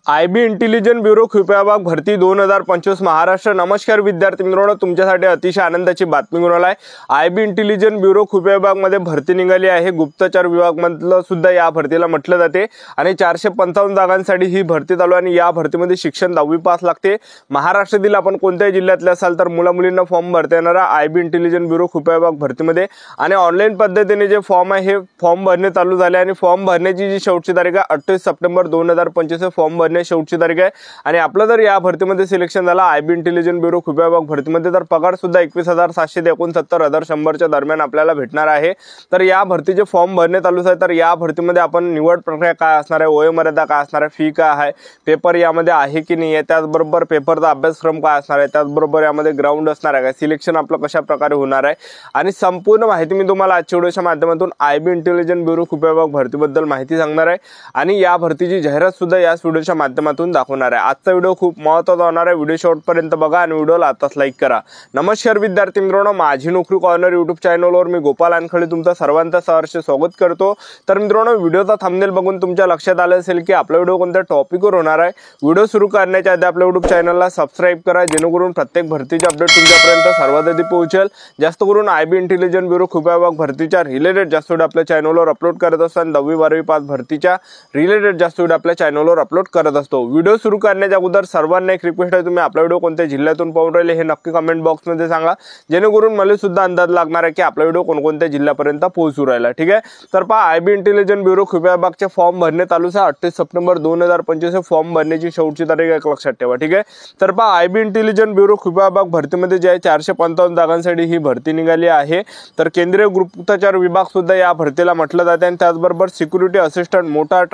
IB intelligence bureau कृपया विभाग भरती 2025 महाराष्ट्र। नमस्कार विद्यार्थी मित्रांनो, तुमच्यासाठी अतिशय आनंदाची बातमी घेऊन आलाय। आयबी इंटेलिजन्स ब्युरो कृपया विभाग मध्ये भरती निघाली आहे। गुप्तचर विभाग मधलं सुद्धा या भरतीला म्हटलं जाते आणि 455 जागांसाठी ही भरती चालू आहे आणि या भरतीमध्ये शिक्षण 10वी पास लागते। महाराष्ट्रातील आपण कोणत्याही जिल्ह्यातले असाल तर मुला मुलींना फॉर्म भरता येणार आयबी इंटेलिजन्स ब्युरो कृपया विभाग भरतीमध्ये आणि ऑनलाईन पद्धतीने जे फॉर्म आहे हे फॉर्म भरणे चालू झाले आणि फॉर्म भरण्याची जी शेवटची तारीख आहे 28 सप्टेंबर 2025 फॉर्म शेवटची तारीख आहे। आणि आपलं जर या भरतीमध्ये सिलेक्शन झालं आयबी इंटेलिजन्स ब्युरो कृपया विभाग भरतीमध्ये तर पगार सुद्धा 21,700 ते 69,100 च्या दरम्यान आपल्याला भेटणार आहे। तर या भरतीचे फॉर्म भरणे चालू आहे। तर या भरतीमध्ये आपण निवड प्रक्रिया काय असणार आहे, वयोमर्यादा काय असणार आहे, फी काय आहे, पेपर यामध्ये आहे की नाही आहे, त्याचबरोबर पेपरचा अभ्यासक्रम काय असणार आहे, त्याचबरोबर यामध्ये ग्राउंड असणार आहे, सिलेक्शन आपलं कशा प्रकारे होणार आहे आणि संपूर्ण माहिती मी तुम्हाला आजच्या व्हिडिओच्या माध्यमातून आयबी इंटेलिजन्स ब्युरो कृपया विभाग भरतीबद्दल माहिती सांगणार आहे आणि या भरतीची जाहिरात सुद्धा या व्हिडिओच्या माध्यमातून दाखवणार आहे। आजचा व्हिडिओ खूप महत्त्वाचा होणार आहे। व्हिडिओ शेवटपर्यंत बघा आणि व्हिडिओला आताच लाईक करा। नमस्कार विद्यार्थी मित्रांनो, माझी नोकरी कॉर्नर यूट्यूब चॅनलवर मी गोपाल अनखळे तुमचं सर्वांचं सहर्ष स्वागत करतो। तर मित्रांनो, व्हिडिओचा थंबनेल बघून तुमच्या लक्षात आलं असेल की आपला व्हिडिओ कोणत्या टॉपिकवर होणार आहे। व्हिडिओ सुरू करण्याच्या आधी आपल्या यूट्यूब चॅनलला सबस्क्राइब करा जेणेकरून प्रत्येक भरतीचे अपडेट तुमच्यापर्यंत सर्वात आधी पोहोचेल। जास्त करून आयबी इंटेलिजन्स ब्युरो कृपया विभाग भरतीच्या रिलेटेड जास्त व्हिडिओ आपल्या चॅनलवर अपलोड करत असतो आणि 10वी 12वी पास भरतीच्या रिलेटेड जास्त व्हिडिओ आपल्या चॅनलवर अपलोड करत असतो। व्हिडिओ सुरू करण्याच्या अगोदर सर्वांना एक रिक्वेस्ट आहे, तुम्ही आपला व्हिडिओ कोणत्या जिल्ह्यातून पाहून राहिले हे नक्की कमेंट बॉक्समध्ये सांगा जेणेकरून मला सुद्धा अंदाज लागणार आहे की आपला व्हिडिओ कोणकोणत्या जिल्ह्यापर्यंत पोहोचू राहिला। ठीक आहे, तर पहा आयबी इंटेलिजन्स ब्युरो कृपया विभागचे फॉर्म भरणे चालू आहे। 28 सप्टेंबर 2025 फॉर्म भरण्याची शेवटची तारीख आहे, लक्षात ठेवा। ठीक आहे, तर पहा आयबी इंटेलिजन्स ब्युरो कृपया विभाग भरतीमध्ये जे आहे 455 जागांसाठी ही भरती निघाली आहे। तर केंद्रीय गुप्तचर विभाग सुद्धा या भरतीला म्हटलं जाते आणि त्याचबरोबर सिक्युरिटी असिस्टंट मोटार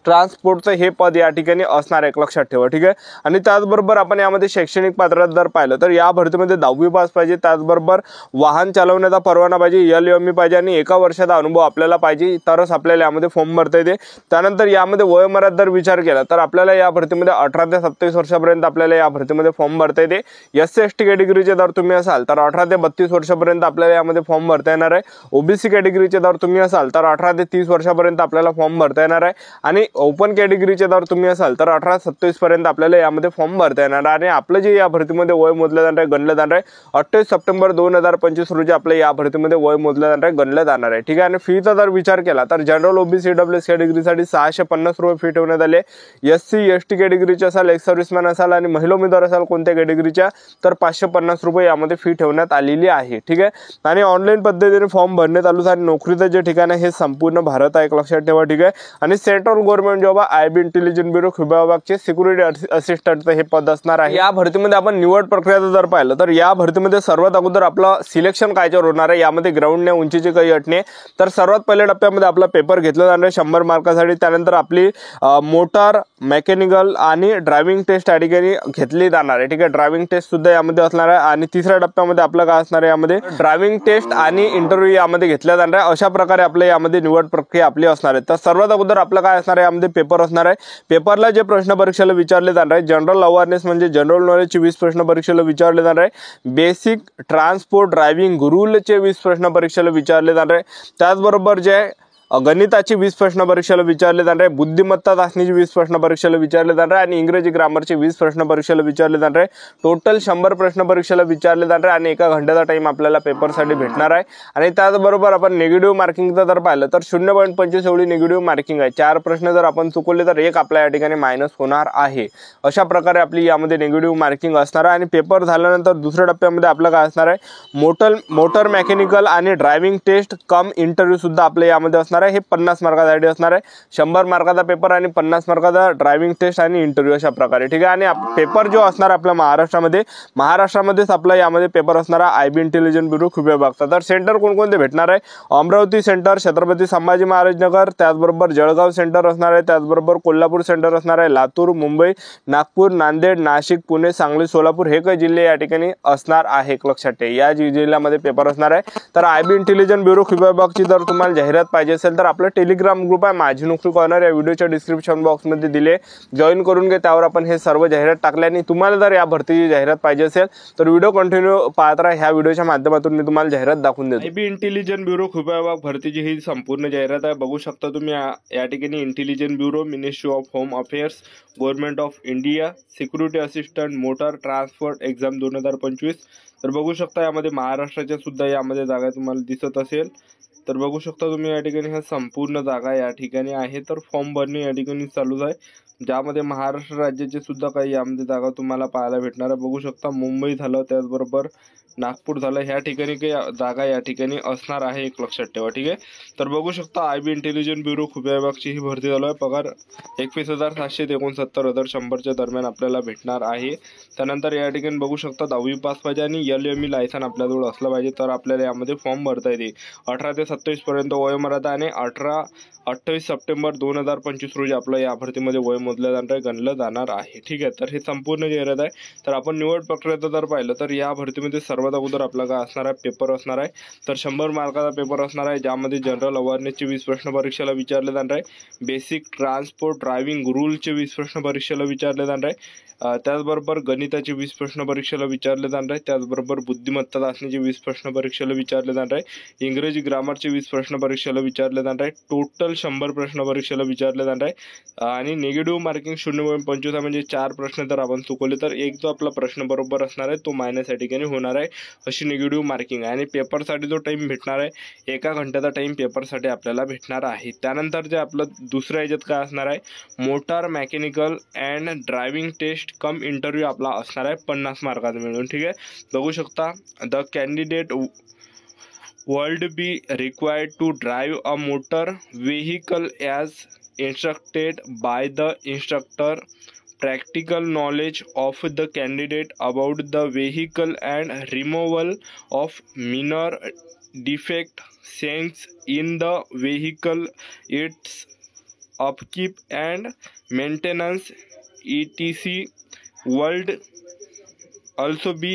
ट्रान्सपोर्टचं हे पद या ठिकाणी असणार आहे, लक्षात ठेवा। ठीक आहे, आणि त्याचबरोबर आपण यामध्ये शैक्षणिक पात्रता जर पाहिलं तर या भरतीमध्ये 10वी पास पाहिजे, त्याचबरोबर वाहन चालवण्याचा परवाना पाहिजे, LME पाहिजे आणि 1 वर्षाचा अनुभव आपल्याला पाहिजे तरच आपल्याला यामध्ये फॉर्म भरता येते। त्यानंतर यामध्ये वयोमर्यादा जर विचार केला तर आपल्याला या भरतीमध्ये 18 ते 27 वर्षापर्यंत आपल्याला या भरतीमध्ये फॉर्म भरता येते। SC/ST कॅटेगरीचे जर तुम्ही असाल तर 18 ते 32 वर्षापर्यंत आपल्याला यामध्ये फॉर्म भरता येणार आहे। OBC कॅटेगरीचे जर तुम्ही असाल तर 18 ते 30 वर्षापर्यंत आपल्याला फॉर्म भरता येणार आहे आणि ओपन कॅटेगरीचे जर तुम्ही असाल तर 18 ते 27 पर्यंत आपल्याला यामध्ये फॉर्म भरता येणार आणि आपलं जे या भरतीमध्ये वय मोजलं जाणार आहे, गणलं जाणार आहे 28 सप्टेंबर 2025 रोजी आपल्या या भरतीमध्ये वय मोजलं जाणार आहे, गणलं जाणार आहे। ठीक आहे, आणि फीचा जर विचार केला तर जनरल OBC EWS कॅटेगरीसाठी 650 रुपये फी ठेवण्यात आले। SC/ST कॅटेगरीचे असाल, एक्स सर्व्हिसमॅन असाल आणि महिला उमेदवार असाल कोणत्या कॅटेगरीच्या तर 550 रुपये यामध्ये फी ठेवण्यात आलेली आहे। ठीक आहे, आणि ऑनलाईन पद्धतीने फॉर्म भरणे चालू आहे। नोकरीचं जे ठिकाण आहे हे संपूर्ण भारत आहे, लक्षात ठेवा। ठीक आहे, आणि central government job IB intelligence bureau कृपया विभागचे सिक्युरिटी असिस्टंटचं हे पद असणार आहे। या भरतीमध्ये आपण निवड प्रक्रिया जर पाहिलं तर या भरतीमध्ये सर्वात अगोदर आपलं सिलेक्शन कायच्यावर होणार आहे, यामध्ये ग्राउंड ने उंचीचे काही अट नाही। तर सर्वात पहिल्या टप्प्यामध्ये आपला पेपर घेतला जाणार आहे 100 मार्कासाठी। त्यानंतर आपली मोटार मेकॅनिकल आणि ड्रायव्हिंग टेस्ट या ठिकाणी घेतली जाणार आहे। ठीक आहे, ड्रायव्हिंग टेस्ट सुद्धा यामध्ये असणार आहे आणि तिसऱ्या टप्प्यामध्ये आपलं काय असणार आहे, यामध्ये ड्रायव्हिंग टेस्ट आणि इंटरव्ह्यू यामध्ये घेतल्या जाणार आहे। अशा प्रकारे आपल्या यामध्ये निवड प्रक्रिया आपली असणार आहे। तर सर्वात अगोदर आपलं काय असणार आहे, यामध्ये पेपर असणार आहे। पेपरला जे प्रश्न परीक्षेला विचारले जाणार आहे, जनरल अवेअरनेस म्हणजे जनरल नॉलेजचे 20 प्रश्न परीक्षेला विचारले जाणार आहे। बेसिक ट्रान्सपोर्ट ड्रायव्हिंग रूलचे 20 प्रश्न परीक्षेला विचारले जाणार आहे। त्याचबरोबर जे गणिताची 20 प्रश्न परीक्षेला विचारले जाणार आहे, बुद्धिमत्ता चाचणीची 20 प्रश्न परीक्षेला विचारले जाणार आहे आणि इंग्रजी ग्रामरचे 20 प्रश्न परीक्षेला विचारले जाणार आहे। टोटल 100 प्रश्न परीक्षेला विचारले जाणार आहे आणि 1 घंट्याचा टाइम आपल्याला पेपरसाठी भेटणार आहे। आणि त्याचबरोबर आपण निगेटिव्ह मार्किंगचं जर पाहिलं तर 0.25 एवढी निगेटिव्ह मार्किंग आहे। 4 प्रश्न जर आपण चुकवले तर 1 आपल्या या ठिकाणी मायनस होणार आहे। अशा प्रकारे आपली यामध्ये निगेटिव्ह मार्किंग असणार आहे। आणि पेपर झाल्यानंतर दुसऱ्या टप्प्यामध्ये आपलं काय असणार आहे, मोटर मेकॅनिकल आणि ड्रायव्हिंग टेस्ट कम इंटरव्ह्यू सुद्धा आपल्या यामध्ये असणार हे 50 मार्कासाठी असणार आहे। 100 मार्काचा पेपर आणि 50 मार्काचा ड्रायव्हिंग टेस्ट आणि इंटरव्ह्यू अशा प्रकारे। ठीक आहे, आणि पेपर जो असणार आपल्या महाराष्ट्रामध्येच आपला यामध्ये पेपर असणार आहे आयबी इंटेलिजन्स ब्युरो कृपया विभागचा। तर सेंटर कोणकोणते भेटणार आहे, अमरावती सेंटर, छत्रपती संभाजी महाराज नगर, त्याचबरोबर जळगाव सेंटर असणार आहे, त्याचबरोबर कोल्हापूर सेंटर असणार आहे, लातूर, मुंबई, नागपूर, नांदेड, नाशिक, पुणे, सांगली, सोलापूर हे काही जिल्हे या ठिकाणी असणार आहे, लक्षात ठेवा। या जिल्ह्यामध्ये पेपर असणार आहे। तर आयबी इंटेलिजन्स ब्युरो कृपया विभागची जर तुम्हाला जाहिरात पाहिजे असेल असेल तर आपला टेलिग्राम ग्रुप आहे माझी नोकरी कॉर्नर, या व्हिडिओच्या डिस्क्रिप्शन बॉक्समध्ये दिले, जॉईन करून घे. त्यावर आपण हे सर्व जाहिरात टाकल्या. आणि तुम्हाला जर या भरतीची जाहिरात पाहिजे असेल तर व्हिडिओ कंटिन्यू पाहत राहा. ह्या व्हिडिओच्या माध्यमातून मी तुम्हाला जाहिरात दाखवून देतो. आयबी इंटेलिजन्स ब्युरो खुफिया विभाग भरतीची ही संपूर्ण जाहिरात आहे. बघू शकता तुम्ही या ठिकाणी intelligence bureau, ministry of home affairs, government of India, security assistant, motor transport exam 2025. तर बघू शकता यामध्ये महाराष्ट्राच्या सुद्धा यामध्ये जागा तुम्हाला दिसत असेल. तर बघू शकता तुम्ही या ठिकाणी ह्या संपूर्ण जागा या ठिकाणी आहे. तर फॉर्म भरणे या ठिकाणी चालूच आहे, ज्यामध्ये महाराष्ट्र राज्याचे सुद्धा काही यामध्ये जागा तुम्हाला पाहायला भेटणार आहे. बघू शकता मुंबई झालं, त्याचबरोबर नागपूर झालं, ह्या ठिकाणी काही जागा या ठिकाणी असणार आहे, एक लक्षात ठेवा. ठीक आहे. तर बघू शकता आयबी इंटेलिजन्स ब्युरो खुफिया विभागची ही भरती चालू आहे. पगार 21,769 दरम्यान आपल्याला भेटणार आहे. त्यानंतर या ठिकाणी बघू शकता 10वी पास पाहिजे आणि LME लायसन आपल्याजवळ असलं पाहिजे, तर आपल्याला यामध्ये फॉर्म भरता येते. 18 ते 27 पर्यंत वयोमर्यादा आणि 28 सप्टेंबर 2025 रोजी आपलं या भरतीमध्ये वय मोजलं जाणार आहे, गणलं जाणार आहे. ठीक आहे. तर हे संपूर्ण जाहिरात आहे. तर आपण निवड प्रक्रियेचं जर पाहिलं तर या भरतीमध्ये सर्वात अगोदर आपला काय असणार आहे, पेपर असणार आहे. तर 100 मार्काचा पेपर असणार आहे, ज्यामध्ये जनरल अवेअरनेसचे 20 प्रश्न परीक्षेला विचारले जाणार आहे. बेसिक ट्रान्सपोर्ट ड्रायव्हिंग रूलचे 20 प्रश्न परीक्षेला विचारले जाणार आहे. त्याचबरोबर गणिताचे 20 प्रश्न परीक्षेला विचारले जाणार आहे. त्याचबरोबर बुद्धिमत्ता चाचणीचे 20 प्रश्न परीक्षेला विचारले जाणार आहे. इंग्रजी ग्रामरचे 20 प्रश्न परीक्षेला विचारले जाणार आहे. टोटल 100 प्रश्न परीक्षेला विचारले जाणार आहे. आणि निगेटिव्ह मार्किंग 0.25 म्हणजे 4 प्रश्न जर आपण चुकवले तर एक जो आपला प्रश्न बरोबर असणार आहे तो मायनस या ठिकाणी होणार आहे, अशी निगेटिव्ह मार्किंग आहे. आणि पेपरसाठी जो टाइम भेटणार आहे, 1 घंट्याचा टाइम पेपरसाठी आपल्याला भेटणार आहे. त्यानंतर जे आपलं दुसऱ्या ह्याच्यात काय असणार आहे, motor mechanical and driving test cum interview आपला असणार आहे 50 मार्काचा मिळून. ठीक आहे. बघू शकता the candidate would be required to drive a motor vehicle as instructed by the instructor. Practical knowledge of the candidate about the vehicle and removal of minor defect seen in the vehicle, its upkeep and maintenance etc. World also be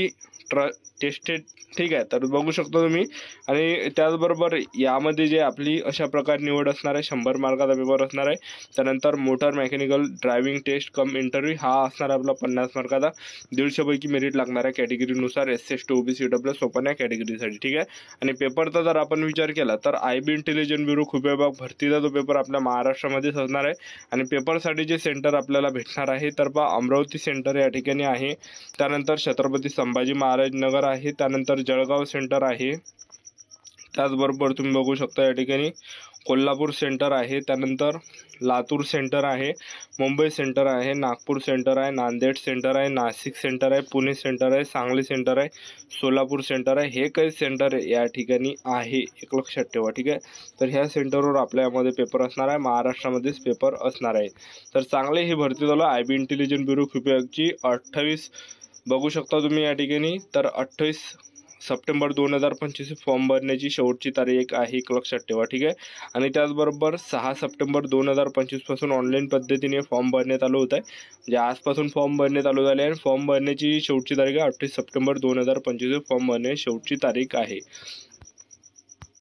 tested. ठीक आहे. तर बघू शकता तुम्ही. आणि त्याचबरोबर यामध्ये जे आपली अशा प्रकारे निवड असणार आहे, 100 मार्काचा पेपर असणार आहे. त्यानंतर motor mechanical driving test cum interview हा असणार आपला 50 मार्काचा. 150 पैकी मेरिट लागणार आहे कॅटेगरीनुसार, SC/ST OBC EWS ओपन या कॅटेगरीसाठी. ठीक आहे. आणि पेपरचा जर आपण विचार केला तर आयबी इंटेलिजन्स ब्युरो खुफिया विभाग भरतीचा जो पेपर आपल्या महाराष्ट्रामध्येच असणार आहे. आणि पेपरसाठी जे सेंटर आपल्याला भेटणार आहे तर अमरावती सेंटर या ठिकाणी आहे. त्यानंतर छत्रपती संभाजी महाराज नगर आहे. त्यानंतर जळगाव सेंटर आहे. त्याचबरोबर तुम्ही बघू शकता या ठिकाणी कोल्हापूर सेंटर आहे. त्यानंतर लातूर सेंटर आहे, मुंबई सेंटर आहे, नागपूर सेंटर आहे, नांदेड सेंटर आहे, नाशिक सेंटर आहे, पुणे सेंटर आहे, सांगली सेंटर आहे, सोलापूर सेंटर आहे. हे काही सेंटर या ठिकाणी आहे, एक लक्षात ठेवा. ठीक आहे. तर ह्या सेंटरवर आपल्या यामध्ये पेपर असणार आहे, महाराष्ट्रामध्येच पेपर असणार आहे. तर चांगले ही भरती झालं. आयबी इंटेलिजन्स ब्युरो खुफियाची 28 बघू शकता तुम्ही या ठिकाणी. तर 28 सप्टेंबर 2025 फॉर्म भरण्याची शेवटची तारीख आहे, एक लक्षात ठेवा. ठीक आहे. आणि त्याचबरोबर 6 सप्टेंबर 2025 पासून ऑनलाईन पद्धतीने फॉर्म भरण्यात आलं होतं आहे. म्हणजे आजपासून फॉर्म भरणे चालू झाले आणि फॉर्म भरण्याची शेवटची तारीख आहे 28 सप्टेंबर 2025 फॉर्म भरण्याची शेवटची तारीख आहे.